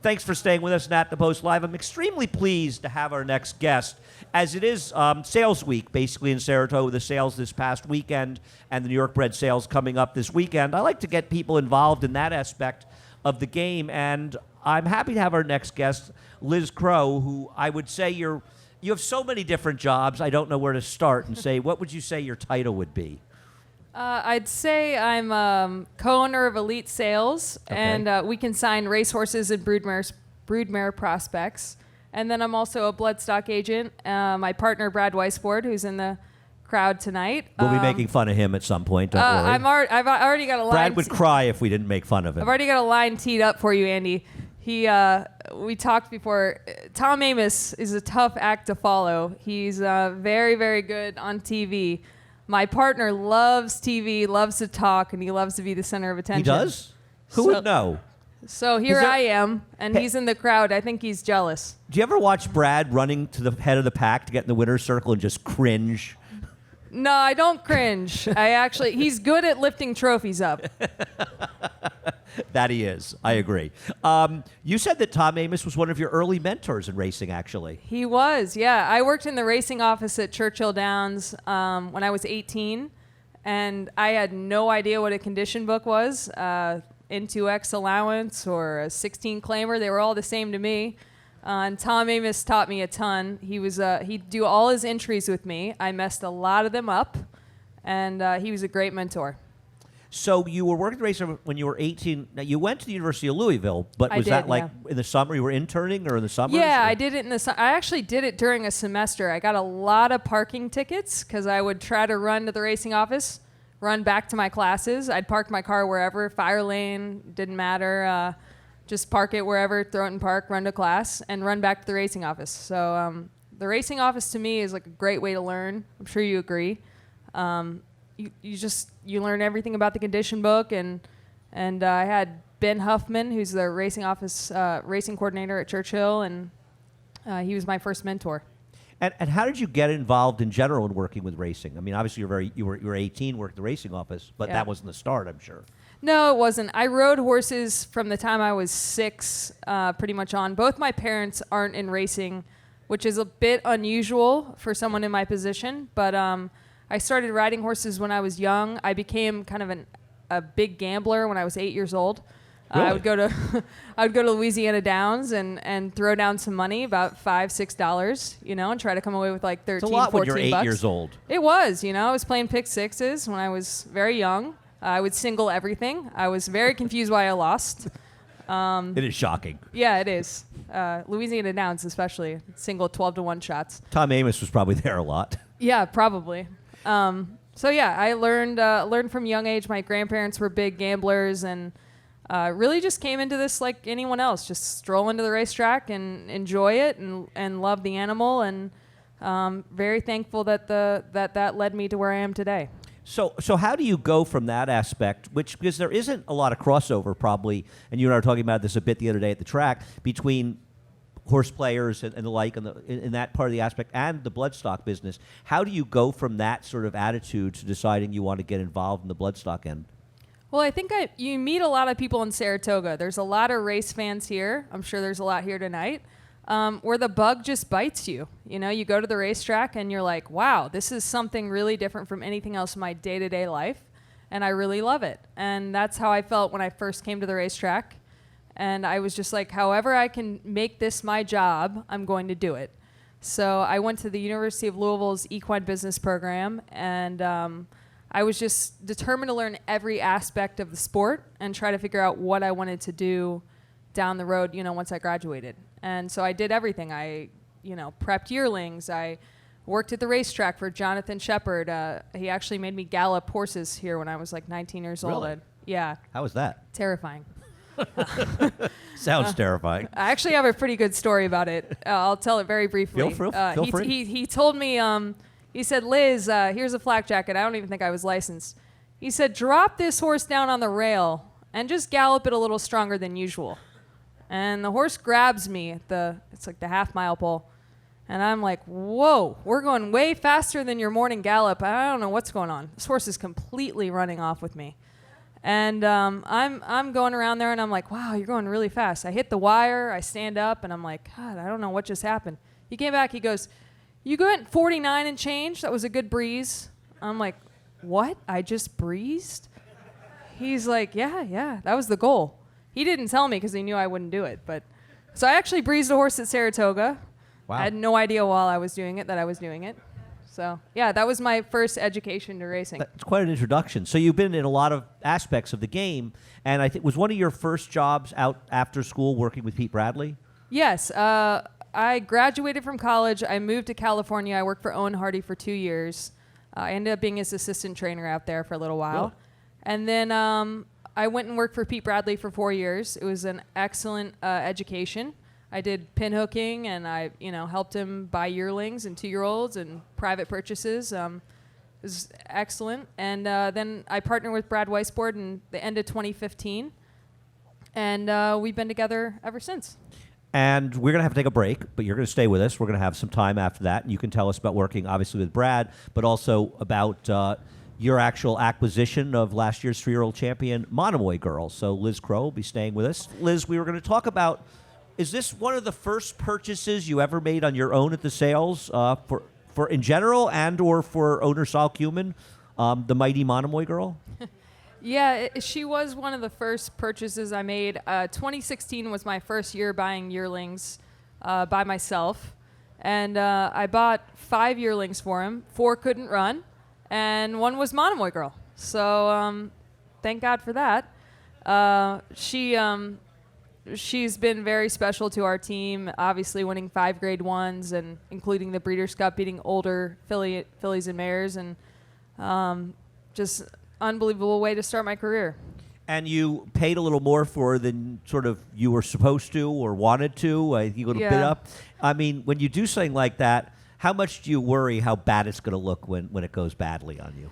Thanks for staying with us at the Post Live. I'm extremely pleased to have our next guest, as it is sales week, basically in Saratoga, the sales this past weekend and the New York Bred sales coming up this weekend. I like to get people involved in that aspect of the game, and I'm happy to have our next guest, Liz Crow, who I would say you have so many different jobs, I don't know where to start and say, what would you say your title would be? I'd say I'm co-owner of Elite Sales, Okay. and we consign racehorses and broodmare prospects. And then I'm also a bloodstock agent. My partner, Brad Weisbord, who's in the crowd tonight. We'll be making fun of him at some point, don't worry. I've already got a line. Brad would cry if we didn't make fun of him. I've already got a line teed up for you, Andy. We talked before. Tom Amoss is a tough act to follow. He's very, very good on TV. My partner loves TV, loves to talk, and he loves to be the center of attention. He does? Who would know? So here I am, and he's in the crowd. I think he's jealous. Do you ever watch Brad running to the head of the pack to get in the winner's circle and just cringe? No, I don't cringe. He's good at lifting trophies up. That he is. I agree. You said that Tom Amoss was one of your early mentors in racing, actually. He was, yeah. I worked in the racing office at Churchill Downs when I was 18, and I had no idea what a condition book was. N2X allowance or a 16 claimer, they were all the same to me. And Tom Amoss taught me a ton. He'd do all his entries with me. I messed a lot of them up, and he was a great mentor. So you were working at racing when you were 18. Now, you went to the University of Louisville, but was that like in the summer? You were interning or in the summer? Yeah, I did it in the summer. I actually did it during a semester. I got a lot of parking tickets because I would try to run to the racing office, run back to my classes. I'd park my car wherever, fire lane, didn't matter. Just park it wherever, throw it in park, run to class, and run back to the racing office. So the racing office to me is like a great way to learn. I'm sure you agree. You learn everything about the condition book, and I had Ben Huffman, who's the racing office racing coordinator at Churchill, and he was my first mentor. And how did you get involved in general in working with racing? I mean, obviously you were 18, worked at the racing office, but that wasn't the start, I'm sure. No, it wasn't. I rode horses from the time I was 6, pretty much on. Both my parents aren't in racing, which is a bit unusual for someone in my position, but I started riding horses when I was young. I became kind of a big gambler when I was 8 years old. Really? I would go to Louisiana Downs and throw down some money, about $5-6, and try to come away with like 13, It's a lot 14 when you're 8 bucks. years old. It was, I was playing pick sixes when I was very young. I would single everything. I was very confused why I lost. It is shocking. Yeah, it is. Louisiana Downs especially, single 12-1 shots. Tom Amoss was probably there a lot. Yeah, probably. So yeah, I learned from a young age. My grandparents were big gamblers, and really just came into this like anyone else. Just stroll into the racetrack and enjoy it, and love the animal, and very thankful that that led me to where I am today. So how do you go from that aspect, because there isn't a lot of crossover probably, and you and I were talking about this a bit the other day at the track, between horse players and the like in that part of the aspect and the bloodstock business. How do you go from that sort of attitude to deciding you want to get involved in the bloodstock end? Well, I think you meet a lot of people in Saratoga. There's a lot of race fans here. I'm sure there's a lot here tonight. Where the bug just bites you. You go to the racetrack and you're like, wow, this is something really different from anything else in my day-to-day life, and I really love it. And that's how I felt when I first came to the racetrack. And I was just like, however I can make this my job, I'm going to do it. So I went to the University of Louisville's equine business program, and I was just determined to learn every aspect of the sport and try to figure out what I wanted to do down the road, once I graduated. And so I did everything. I, prepped yearlings. I worked at the racetrack for Jonathan Shepard. He actually made me gallop horses here when I was like 19 years old. Really? Yeah. How was that? Terrifying. Sounds terrifying. I actually have a pretty good story about it. I'll tell it very briefly. Feel free. He told me, he said, Liz, here's a flak jacket. I don't even think I was licensed. He said, drop this horse down on the rail and just gallop it a little stronger than usual. And the horse grabs me at it's like the half-mile pole. And I'm like, whoa, we're going way faster than your morning gallop. I don't know what's going on. This horse is completely running off with me. And I'm going around there, and I'm like, wow, you're going really fast. I hit the wire. I stand up, and I'm like, God, I don't know what just happened. He came back. He goes, you went 49 and change. That was a good breeze. I'm like, what? I just breezed? He's like, yeah, that was the goal. He didn't tell me because he knew I wouldn't do it. But so I actually breezed a horse at Saratoga. Wow. I had no idea while I was doing it that I was doing it. So, yeah, that was my first education to racing. It's quite an introduction. So you've been in a lot of aspects of the game, and I think was one of your first jobs out after school working with Pete Bradley? Yes. I graduated from college. I moved to California. I worked for Owen Hardy for 2 years. I ended up being his assistant trainer out there for a little while. Really? And then I went and worked for Pete Bradley for 4 years. It was an excellent education. I did pin hooking, and I, helped him buy yearlings and 2-year-olds and private purchases. It was excellent. And then I partnered with Brad Weisbord in the end of 2015, and we've been together ever since. And we're going to have to take a break, but you're going to stay with us. We're going to have some time after that, and you can tell us about working, obviously, with Brad, but also about your actual acquisition of last year's 3-year-old champion, Monomoy Girl. So Liz Crow will be staying with us. Liz, we were going to talk about, is this one of the first purchases you ever made on your own at the sales for in general and or for owner Saul Cumin, the mighty Monomoy Girl? Yeah, she was one of the first purchases I made. 2016 was my first year buying yearlings by myself. And I bought 5 yearlings for him. 4 couldn't run, and 1 was Monomoy Girl. So thank God for that. She's been very special to our team, obviously winning 5 Grade 1s and including the Breeders' Cup, beating older fillies and mares, and just unbelievable way to start my career. And you paid a little more for than sort of you were supposed to or wanted to. I think you got a bit up. I mean, when you do something like that, how much do you worry how bad it's going to look when it goes badly on you?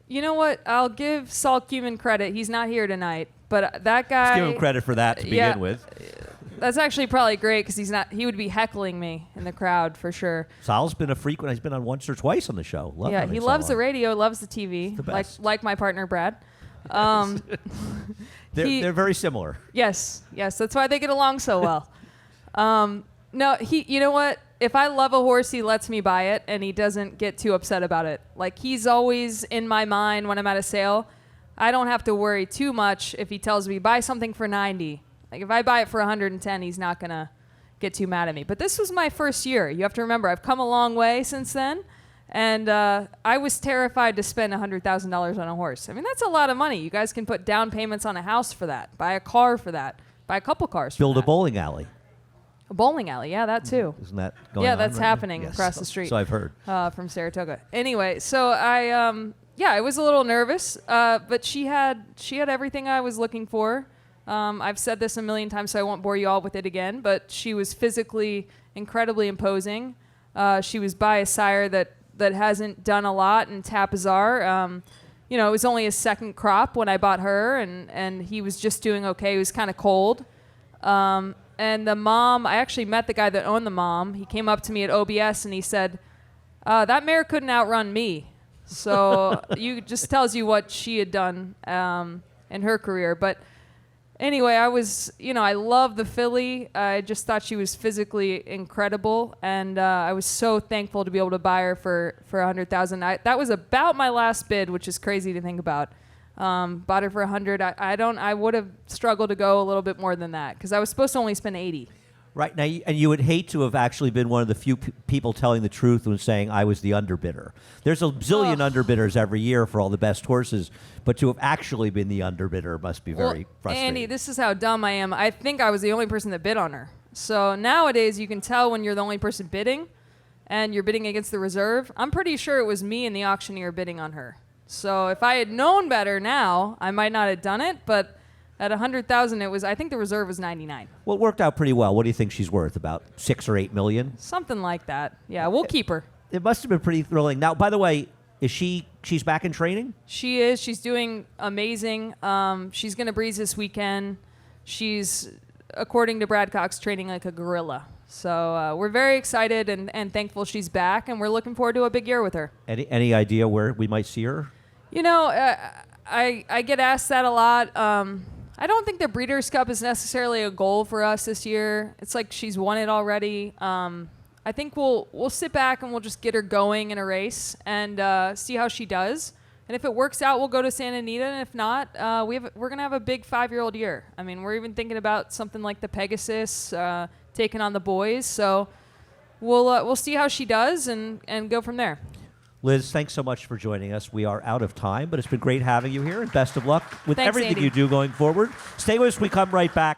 You know what? I'll give Saul Cumin credit. He's not here tonight, but that guy. Let's give him credit for that to begin with. That's actually probably great because he's not. He would be heckling me in the crowd for sure. Sal's been a frequent. He's been on once or twice on the show. He loves the radio, loves the TV, the best. like my partner Brad. They're very similar. Yes, that's why they get along so well. No, you know what? If I love a horse, he lets me buy it, and he doesn't get too upset about it. Like, he's always in my mind when I'm at a sale. I don't have to worry too much if he tells me, buy something for 90. Like, if I buy it for 110, he's not going to get too mad at me. But this was my first year. You have to remember, I've come a long way since then, and I was terrified to spend $100,000 on a horse. I mean, that's a lot of money. You guys can put down payments on a house for that, buy a car for that, buy a couple cars for that. Build a bowling alley. A bowling alley, yeah, that too. Isn't that going on? Yeah, that's right happening now? across the street. So I've heard. From Saratoga. Anyway, so I was a little nervous, but she had everything I was looking for. I've said this a million times, so I won't bore you all with it again, but she was physically incredibly imposing. She was by a sire that hasn't done a lot in Tapazar. It was only his second crop when I bought her, and he was just doing okay. He was kind of cold. And the mom, I actually met the guy that owned the mom. He came up to me at OBS and he said, that mare couldn't outrun me. So you just tells you what she had done in her career. But anyway, I love the filly. I just thought she was physically incredible. And I was so thankful to be able to buy her for $100,000. That was about my last bid, which is crazy to think about. Bought her for $100. I would have struggled to go a little bit more than that because I was supposed to only spend $80. Right now, and you would hate to have actually been one of the few people telling the truth when saying I was the underbidder. There's a zillion underbidders every year for all the best horses, but to have actually been the underbidder must be very frustrating. Andy, this is how dumb I am. I think I was the only person that bid on her. So nowadays, you can tell when you're the only person bidding, and you're bidding against the reserve. I'm pretty sure it was me and the auctioneer bidding on her. So if I had known better now, I might not have done it, but at $100,000, I think the reserve was $99. Well, it worked out pretty well. What do you think she's worth? About $6 or $8 million? Something like that. Yeah, we'll keep her. It must have been pretty thrilling. Now, by the way, she's back in training? She is. She's doing amazing. She's going to breeze this weekend. She's, according to Brad Cox, training like a gorilla. So we're very excited and thankful she's back, and we're looking forward to a big year with her. Any idea where we might see her? I get asked that a lot. I don't think the Breeders' Cup is necessarily a goal for us this year. It's like she's won it already. I think we'll sit back and we'll just get her going in a race and see how she does. And if it works out, we'll go to Santa Anita. And if not, we're gonna have a big 5-year-old year. I mean, we're even thinking about something like the Pegasus taking on the boys. So we'll see how she does and go from there. Liz, thanks so much for joining us. We are out of time, but it's been great having you here, and best of luck with Thanks, everything Andy. you do going forward. Stay with us. We come right back.